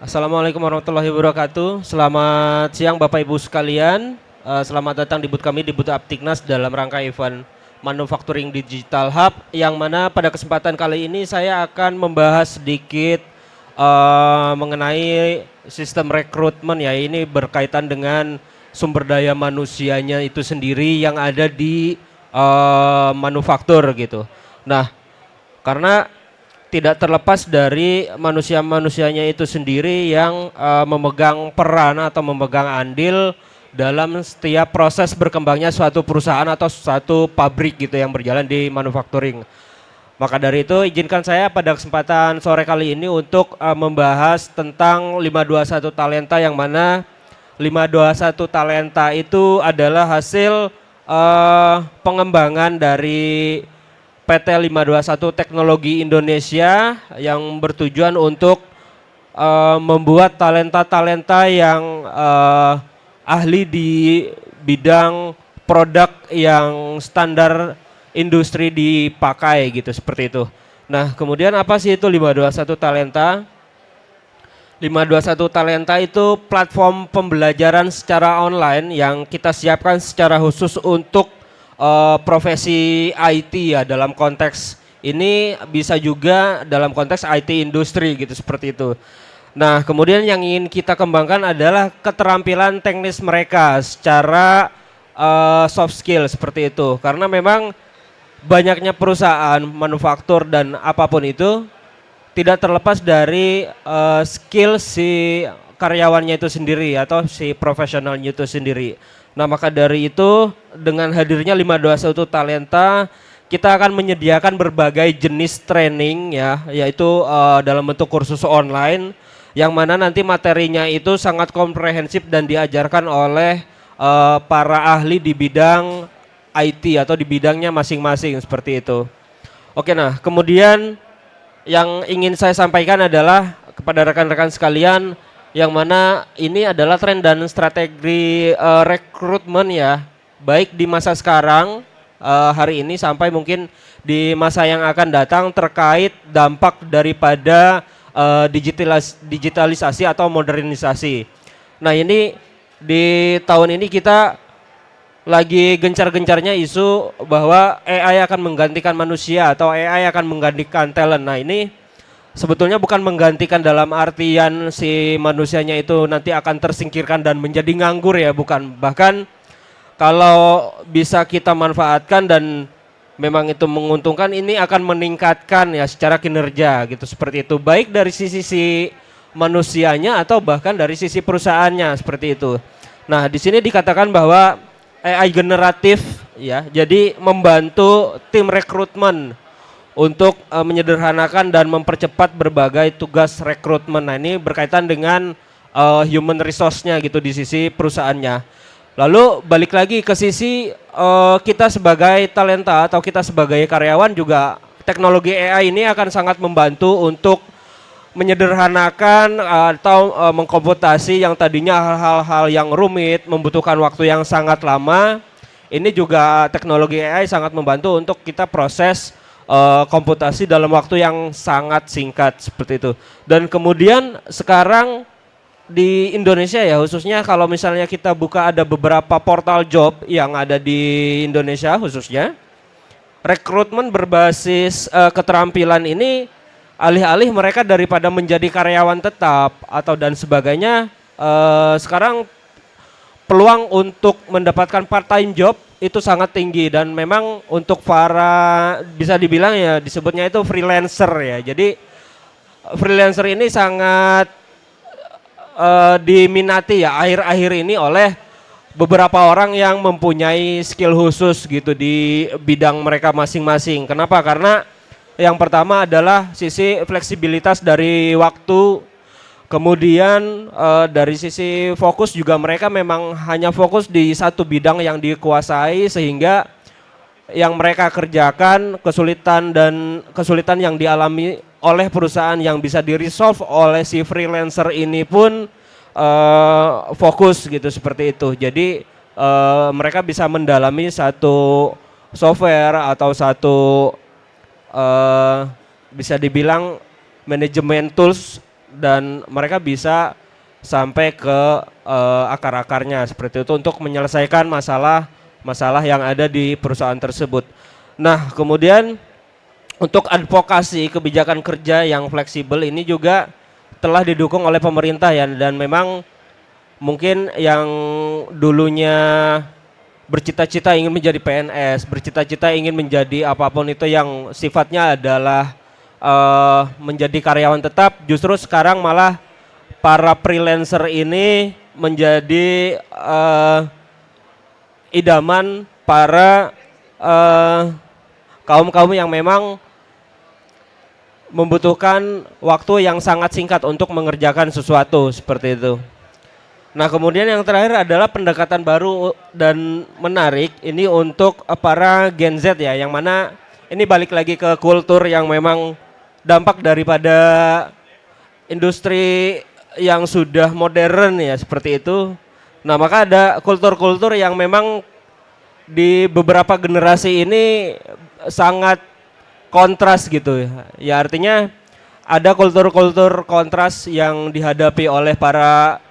Assalamualaikum warahmatullahi wabarakatuh. Selamat siang Bapak Ibu sekalian. Selamat datang di booth kami di booth Aptiknas dalam rangka event Manufacturing Digital Hub, yang mana pada kesempatan kali ini saya akan membahas sedikit mengenai sistem rekrutmen, ya. Ini berkaitan dengan sumber daya manusianya itu sendiri yang ada di manufaktur gitu. Nah, karena tidak terlepas dari manusia-manusianya itu sendiri yang memegang peran atau memegang andil dalam setiap proses berkembangnya suatu perusahaan atau suatu pabrik gitu yang berjalan di manufacturing. Maka dari itu izinkan saya pada kesempatan sore kali ini untuk membahas tentang 521 talenta, yang mana 521 talenta itu adalah hasil pengembangan dari PT 521 Teknologi Indonesia yang bertujuan untuk membuat talenta-talenta yang ahli di bidang produk yang standar industri dipakai gitu, seperti itu. Nah, kemudian apa sih itu 521 talenta? 521 talenta itu platform pembelajaran secara online yang kita siapkan secara khusus untuk profesi IT, ya, dalam konteks ini bisa juga dalam konteks IT industri gitu, seperti itu. Nah, kemudian yang ingin kita kembangkan adalah keterampilan teknis mereka secara soft skill, seperti itu. Karena memang banyaknya perusahaan manufaktur dan apapun itu tidak terlepas dari skill si karyawannya itu sendiri atau si profesionalnya itu sendiri. Nah, maka dari itu dengan hadirnya 521 talenta, kita akan menyediakan berbagai jenis training, ya, yaitu dalam bentuk kursus online yang mana nanti materinya itu sangat komprehensif dan diajarkan oleh para ahli di bidang IT atau di bidangnya masing-masing, seperti itu. Oke, nah kemudian yang ingin saya sampaikan adalah kepada rekan-rekan sekalian, yang mana ini adalah tren dan strategi rekrutmen, ya, baik di masa sekarang hari ini sampai mungkin di masa yang akan datang terkait dampak daripada digitalisasi atau modernisasi. Nah, ini di tahun ini kita lagi gencar-gencarnya isu bahwa AI akan menggantikan manusia atau AI akan menggantikan talent. Nah, ini sebetulnya bukan menggantikan dalam artian si manusianya itu nanti akan tersingkirkan dan menjadi nganggur, ya, bukan. Bahkan kalau bisa kita manfaatkan dan memang itu menguntungkan, ini akan meningkatkan, ya, secara kinerja gitu, seperti itu. Baik dari sisi manusianya atau bahkan dari sisi perusahaannya, seperti itu. Nah, di sini dikatakan bahwa AI generatif, ya, jadi membantu tim rekrutmen untuk menyederhanakan dan mempercepat berbagai tugas rekrutmen. Nah, ini berkaitan dengan human resource-nya gitu di sisi perusahaannya. Lalu balik lagi ke sisi kita sebagai talenta atau kita sebagai karyawan juga, teknologi AI ini akan sangat membantu untuk menyederhanakan atau mengkomputasi yang tadinya hal-hal yang rumit, membutuhkan waktu yang sangat lama. Ini juga teknologi AI sangat membantu untuk kita proses komputasi dalam waktu yang sangat singkat, seperti itu. Dan kemudian sekarang di Indonesia, ya, khususnya kalau misalnya kita buka ada beberapa portal job yang ada di Indonesia khususnya, rekrutmen berbasis keterampilan ini, alih-alih mereka daripada menjadi karyawan tetap atau dan sebagainya, sekarang peluang untuk mendapatkan part time job itu sangat tinggi, dan memang untuk para, bisa dibilang, ya, disebutnya itu freelancer, ya. Jadi freelancer ini sangat diminati, ya, akhir-akhir ini oleh beberapa orang yang mempunyai skill khusus gitu di bidang mereka masing-masing. Kenapa? Karena yang pertama adalah sisi fleksibilitas dari waktu, kemudian dari sisi fokus juga, mereka memang hanya fokus di satu bidang yang dikuasai, sehingga yang mereka kerjakan kesulitan yang dialami oleh perusahaan yang bisa di-resolve oleh si freelancer ini pun fokus gitu, seperti itu. Jadi mereka bisa mendalami satu software atau satu bisa dibilang manajemen tools dan mereka bisa sampai ke akar-akarnya seperti itu untuk menyelesaikan masalah yang ada di perusahaan tersebut. Nah, kemudian untuk advokasi kebijakan kerja yang fleksibel ini juga telah didukung oleh pemerintah ya, dan memang mungkin yang dulunya bercita-cita ingin menjadi PNS, bercita-cita ingin menjadi apapun itu yang sifatnya adalah menjadi karyawan tetap, justru sekarang malah para freelancer ini menjadi idaman para kaum-kaum yang memang membutuhkan waktu yang sangat singkat untuk mengerjakan sesuatu seperti itu. Nah, kemudian yang terakhir adalah pendekatan baru dan menarik ini untuk para Gen Z ya, yang mana ini balik lagi ke kultur yang memang dampak daripada industri yang sudah modern ya seperti itu. Nah, maka ada kultur-kultur yang memang di beberapa generasi ini sangat kontras gitu ya, artinya ada kultur-kultur kontras yang dihadapi oleh para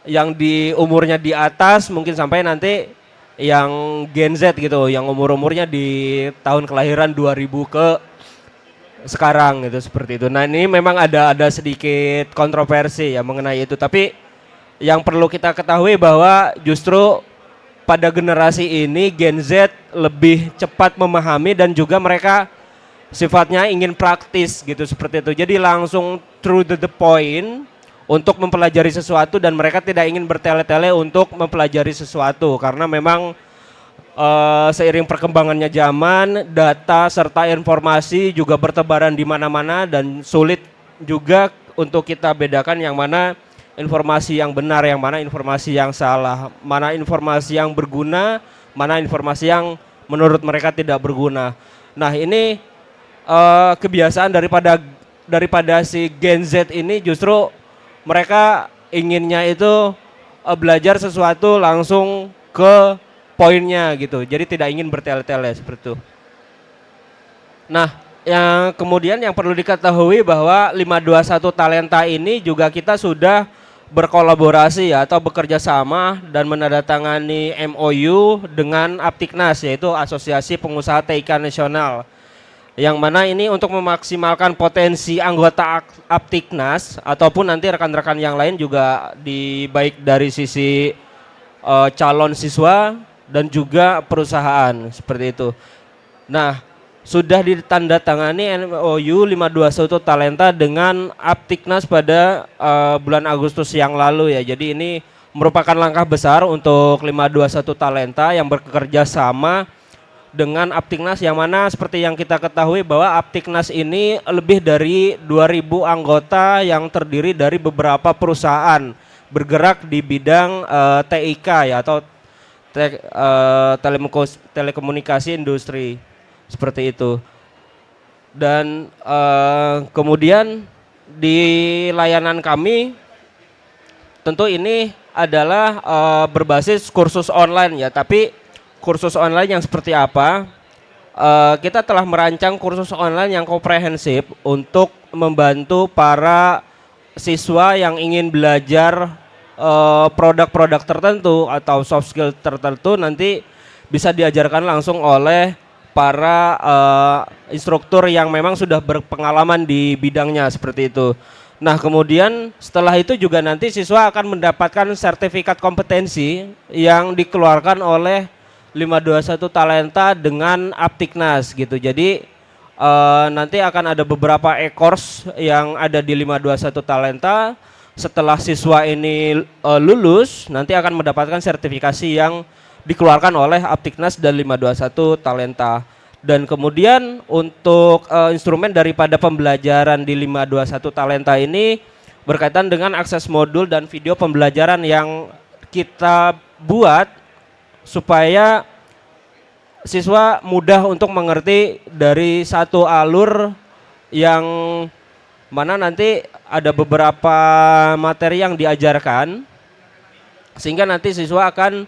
yang di umurnya di atas mungkin sampai nanti yang Gen Z gitu, yang umur-umurnya di tahun kelahiran 2000 ke sekarang gitu seperti itu. Nah, ini memang ada sedikit kontroversi ya mengenai itu, tapi yang perlu kita ketahui bahwa justru pada generasi ini Gen Z lebih cepat memahami dan juga mereka sifatnya ingin praktis gitu seperti itu. Jadi langsung through the point untuk mempelajari sesuatu dan mereka tidak ingin bertele-tele untuk mempelajari sesuatu karena memang seiring perkembangannya zaman, data serta informasi juga bertebaran di mana-mana dan sulit juga untuk kita bedakan yang mana informasi yang benar, yang mana informasi yang salah, mana informasi yang berguna, mana informasi yang menurut mereka tidak berguna. Nah, ini kebiasaan daripada si Gen Z ini justru mereka inginnya itu belajar sesuatu langsung ke poinnya gitu. Jadi tidak ingin bertele-tele seperti itu. Nah, yang kemudian yang perlu diketahui bahwa 521 Talenta ini juga kita sudah berkolaborasi ya atau bekerja sama dan menandatangani MOU dengan Aptiknas, yaitu Asosiasi Pengusaha TIK Nasional. Yang mana ini untuk memaksimalkan potensi anggota Aptiknas ataupun nanti rekan-rekan yang lain juga baik dari sisi calon siswa dan juga perusahaan seperti itu. Nah, sudah ditandatangani MOU 521 Talenta dengan Aptiknas pada bulan Agustus yang lalu ya. Jadi ini merupakan langkah besar untuk 521 Talenta yang bekerja sama dengan Aptiknas, yang mana seperti yang kita ketahui bahwa Aptiknas ini lebih dari 2000 anggota yang terdiri dari beberapa perusahaan bergerak di bidang TIK ya atau telekomunikasi industri seperti itu. Dan kemudian di layanan kami tentu ini adalah berbasis kursus online ya, tapi kursus online yang seperti apa? Kita telah merancang kursus online yang komprehensif untuk membantu para siswa yang ingin belajar produk-produk tertentu atau soft skill tertentu nanti bisa diajarkan langsung oleh para instruktur yang memang sudah berpengalaman di bidangnya seperti itu. Nah, kemudian setelah itu juga nanti siswa akan mendapatkan sertifikat kompetensi yang dikeluarkan oleh 521 Talenta dengan Aptiknas gitu. Jadi nanti akan ada beberapa e-course yang ada di 521 Talenta. Setelah siswa ini lulus, nanti akan mendapatkan sertifikasi yang dikeluarkan oleh Aptiknas dan 521 Talenta. Dan kemudian untuk instrumen daripada pembelajaran di 521 Talenta ini berkaitan dengan akses modul dan video pembelajaran yang kita buat supaya siswa mudah untuk mengerti dari satu alur yang mana nanti ada beberapa materi yang diajarkan sehingga nanti siswa akan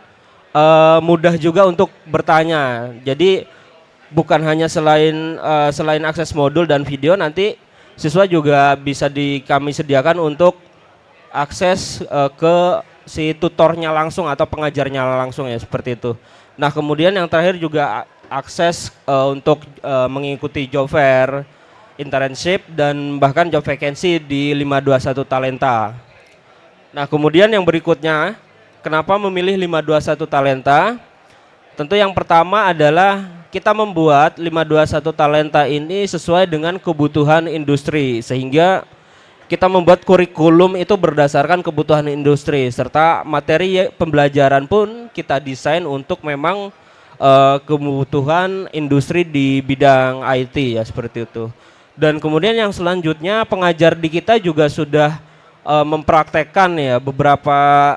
mudah juga untuk bertanya. Jadi bukan hanya selain akses modul dan video, nanti siswa juga bisa kami sediakan untuk akses ke si tutornya langsung atau pengajarnya langsung ya seperti itu. Nah kemudian yang terakhir juga akses untuk mengikuti job fair, internship dan bahkan job vacancy di 521 Talenta. Nah kemudian yang berikutnya, kenapa memilih 521 Talenta? Tentu yang pertama adalah kita membuat 521 Talenta ini sesuai dengan kebutuhan industri, sehingga kita membuat kurikulum itu berdasarkan kebutuhan industri, serta materi pembelajaran pun kita desain untuk memang kebutuhan industri di bidang IT ya seperti itu. Dan kemudian yang selanjutnya pengajar di kita juga sudah mempraktekkan ya beberapa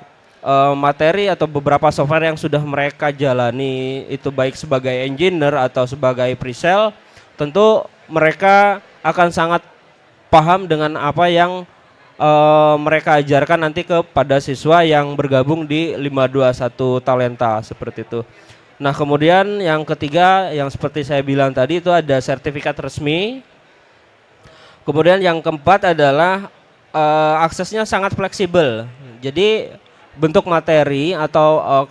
materi atau beberapa software yang sudah mereka jalani, itu baik sebagai engineer atau sebagai pre-sale. Tentu mereka akan sangat paham dengan apa yang mereka ajarkan nanti kepada siswa yang bergabung di 521 Talenta seperti itu. Nah kemudian yang ketiga yang seperti saya bilang tadi itu ada sertifikat resmi. Kemudian yang keempat adalah aksesnya sangat fleksibel. Jadi bentuk materi atau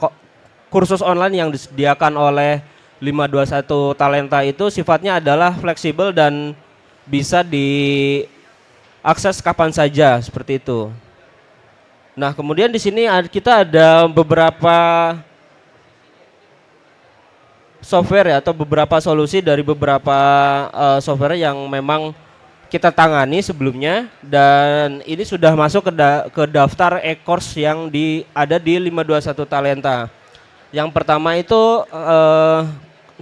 kursus online yang disediakan oleh 521 Talenta itu sifatnya adalah fleksibel dan bisa diakses kapan saja seperti itu. Nah, kemudian di sini kita ada beberapa software ya, atau beberapa solusi dari beberapa software yang memang kita tangani sebelumnya, dan ini sudah masuk ke daftar e-course yang ada di 521 Talenta. Yang pertama itu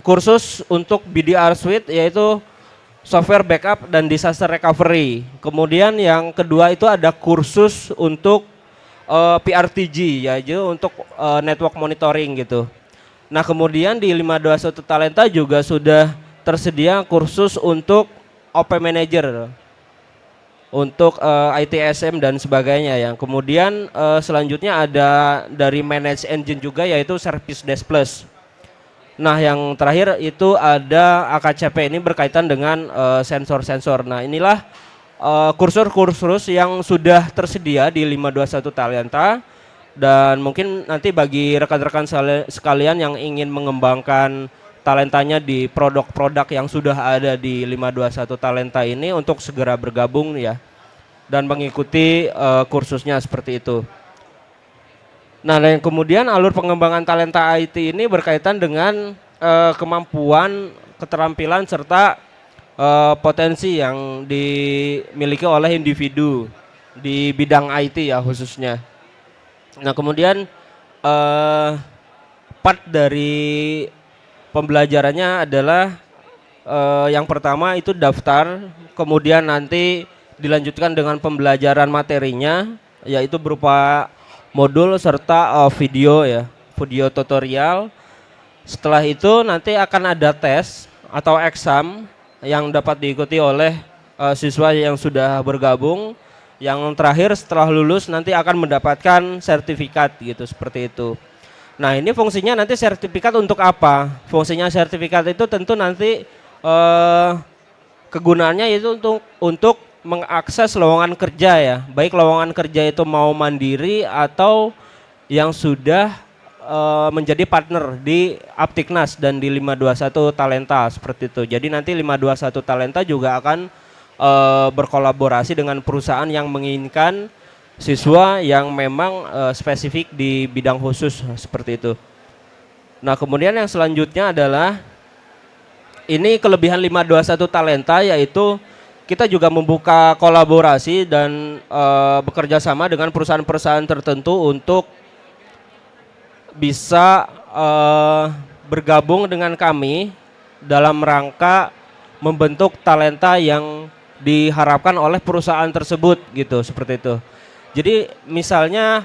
kursus untuk BDR Suite, yaitu software backup dan disaster recovery. Kemudian yang kedua itu ada kursus untuk PRTG, yaitu untuk network monitoring gitu. Nah kemudian di 521 Talenta juga sudah tersedia kursus untuk OP Manager, untuk ITSM dan sebagainya ya. Kemudian selanjutnya ada dari Manage Engine juga, yaitu Service Desk Plus. Nah yang terakhir itu ada AKCP, ini berkaitan dengan sensor-sensor. Nah inilah kursus-kursus yang sudah tersedia di 521 Talenta, dan mungkin nanti bagi rekan-rekan sekalian yang ingin mengembangkan talentanya di produk-produk yang sudah ada di 521 Talenta ini untuk segera bergabung ya dan mengikuti kursusnya seperti itu. Nah, dan kemudian alur pengembangan talenta IT ini berkaitan dengan kemampuan, keterampilan serta potensi yang dimiliki oleh individu di bidang IT ya khususnya. Nah, kemudian part dari pembelajarannya adalah yang pertama itu daftar, kemudian nanti dilanjutkan dengan pembelajaran materinya, yaitu berupa modul serta video ya, video tutorial. Setelah itu nanti akan ada tes atau exam yang dapat diikuti oleh siswa yang sudah bergabung. Yang terakhir setelah lulus nanti akan mendapatkan sertifikat gitu, seperti itu. Nah ini fungsinya nanti sertifikat untuk apa? Fungsinya sertifikat itu tentu nanti kegunaannya itu untuk mengakses lowongan kerja ya. Baik lowongan kerja itu mau mandiri atau yang sudah menjadi partner di Aptiknas dan di 521 Talenta seperti itu. Jadi nanti 521 Talenta juga akan berkolaborasi dengan perusahaan yang menginginkan siswa yang memang spesifik di bidang khusus seperti itu. Nah kemudian yang selanjutnya adalah ini kelebihan 521 Talenta, yaitu kita juga membuka kolaborasi dan bekerja sama dengan perusahaan-perusahaan tertentu untuk bisa bergabung dengan kami dalam rangka membentuk talenta yang diharapkan oleh perusahaan tersebut gitu, seperti itu. Jadi misalnya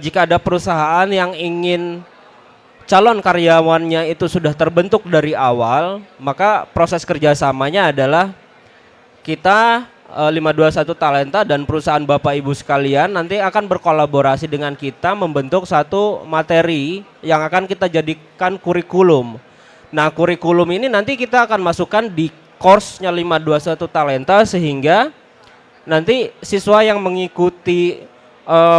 jika ada perusahaan yang ingin calon karyawannya itu sudah terbentuk dari awal, maka proses kerjasamanya adalah kita 521 Talenta dan perusahaan Bapak Ibu sekalian nanti akan berkolaborasi dengan kita membentuk satu materi yang akan kita jadikan kurikulum. Nah kurikulum ini nanti kita akan masukkan di course-nya 521 Talenta, sehingga nanti siswa yang mengikuti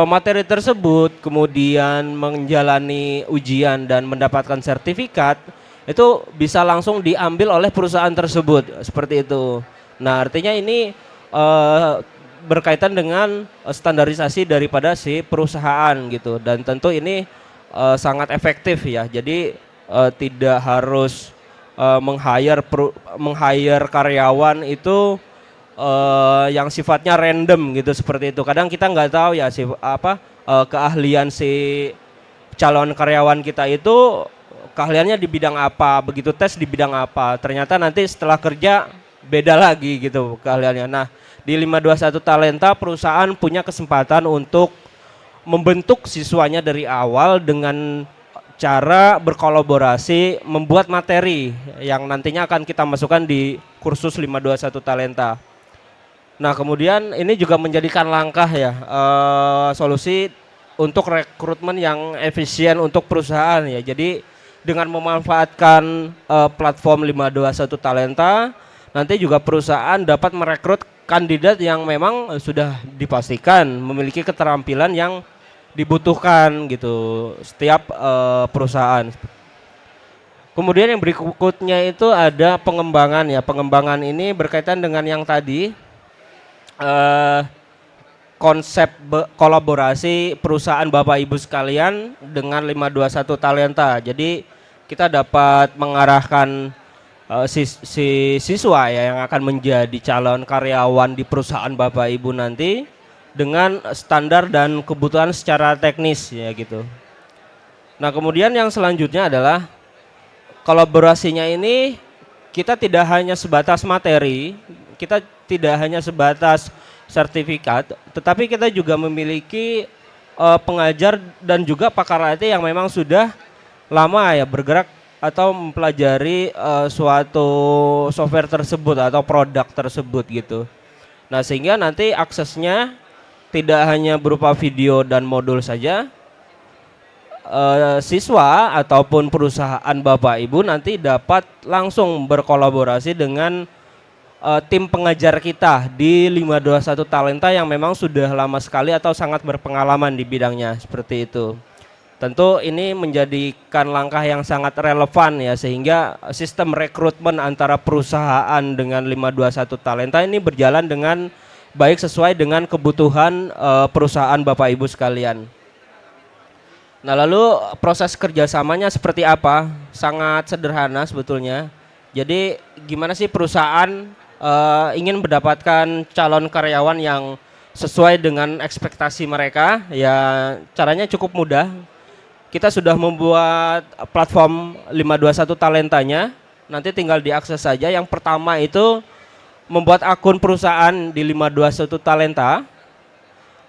materi tersebut kemudian menjalani ujian dan mendapatkan sertifikat itu bisa langsung diambil oleh perusahaan tersebut seperti itu. Nah, artinya ini berkaitan dengan standarisasi daripada si perusahaan gitu, dan tentu ini sangat efektif ya. Jadi tidak harus meng-hire karyawan itu yang sifatnya random gitu seperti itu. Kadang kita nggak tahu ya keahlian si calon karyawan kita itu keahliannya di bidang apa, begitu tes di bidang apa. Ternyata nanti setelah kerja beda lagi gitu keahliannya. Nah, di 521 Talenta perusahaan punya kesempatan untuk membentuk siswanya dari awal dengan cara berkolaborasi membuat materi yang nantinya akan kita masukkan di kursus 521 Talenta. Nah, kemudian ini juga menjadikan langkah ya solusi untuk rekrutmen yang efisien untuk perusahaan ya. Jadi dengan memanfaatkan platform 521 Talenta, nanti juga perusahaan dapat merekrut kandidat yang memang sudah dipastikan memiliki keterampilan yang dibutuhkan gitu setiap perusahaan. Kemudian yang berikutnya itu ada pengembangan ya. Pengembangan ini berkaitan dengan yang tadi konsep kolaborasi perusahaan Bapak Ibu sekalian dengan 521 Talenta. Jadi kita dapat mengarahkan siswa ya yang akan menjadi calon karyawan di perusahaan Bapak Ibu nanti dengan standar dan kebutuhan secara teknis ya gitu. Nah, kemudian yang selanjutnya adalah kolaborasinya ini kita tidak hanya sebatas materi, kita tidak hanya sebatas sertifikat, tetapi kita juga memiliki pengajar dan juga pakar IT yang memang sudah lama ya bergerak atau mempelajari suatu software tersebut atau produk tersebut gitu. Nah, sehingga nanti aksesnya tidak hanya berupa video dan modul saja, siswa ataupun perusahaan Bapak Ibu nanti dapat langsung berkolaborasi dengan tim pengajar kita di 521 Talenta yang memang sudah lama sekali atau sangat berpengalaman di bidangnya seperti itu. Tentu ini menjadikan langkah yang sangat relevan ya, sehingga sistem rekrutmen antara perusahaan dengan 521 Talenta ini berjalan dengan baik sesuai dengan kebutuhan perusahaan Bapak Ibu sekalian. Nah, lalu proses kerjasamanya seperti apa? Sangat sederhana sebetulnya. Jadi gimana sih perusahaan ingin mendapatkan calon karyawan yang sesuai dengan ekspektasi mereka? Ya, caranya cukup mudah. Kita sudah membuat platform 521 Talentanya, nanti tinggal diakses saja. Yang pertama itu membuat akun perusahaan di 521 Talenta.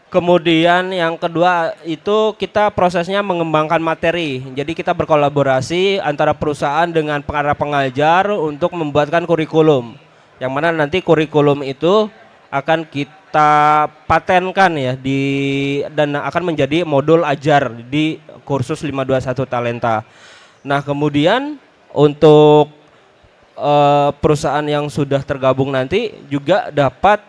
Kemudian yang kedua itu kita prosesnya mengembangkan materi. Jadi kita berkolaborasi antara perusahaan dengan para pengajar untuk membuatkan kurikulum. Yang mana nanti kurikulum itu akan kita patenkan ya dan akan menjadi modul ajar di kursus 521 Talenta. Nah, kemudian untuk perusahaan yang sudah tergabung nanti juga dapat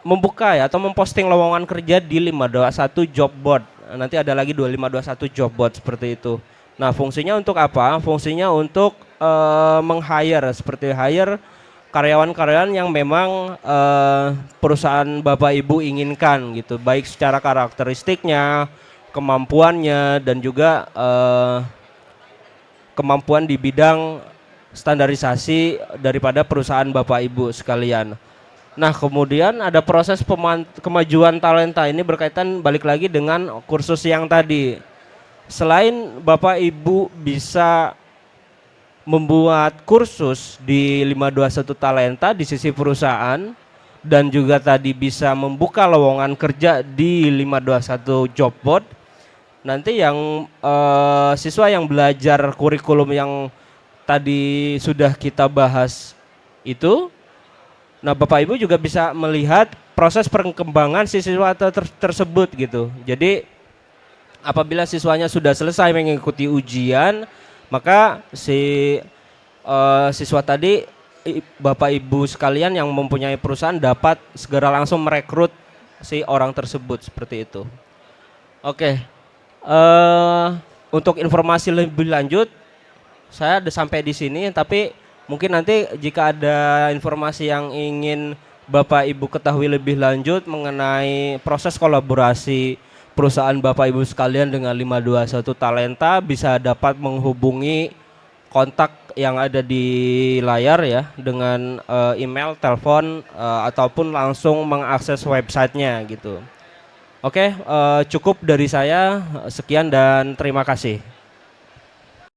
membuka ya atau memposting lowongan kerja di 521 job board. Nanti ada lagi 521 job board seperti itu. Nah, fungsinya untuk apa? Fungsinya untuk meng-hire, seperti hire karyawan-karyawan yang memang perusahaan Bapak Ibu inginkan gitu, baik secara karakteristiknya, kemampuannya, dan juga kemampuan di bidang standarisasi daripada perusahaan Bapak Ibu sekalian. Nah, kemudian ada proses kemajuan talenta. Ini berkaitan balik lagi dengan kursus yang tadi. Selain Bapak Ibu bisa membuat kursus di 521 Talenta di sisi perusahaan dan juga tadi bisa membuka lowongan kerja di 521 job board, nanti yang siswa yang belajar kurikulum yang tadi sudah kita bahas itu, nah Bapak Ibu juga bisa melihat proses perkembangan si siswa tersebut gitu. Jadi apabila siswanya sudah selesai mengikuti ujian, maka si siswa tadi Bapak Ibu sekalian yang mempunyai perusahaan dapat segera langsung merekrut si orang tersebut seperti itu. Oke, untuk informasi lebih lanjut saya udah sampai di sini, tapi mungkin nanti jika ada informasi yang ingin Bapak Ibu ketahui lebih lanjut mengenai proses kolaborasi perusahaan Bapak Ibu sekalian dengan 521 Talenta, bisa dapat menghubungi kontak yang ada di layar ya, dengan email, telepon, ataupun langsung mengakses websitenya gitu. Oke, cukup dari saya, sekian dan terima kasih.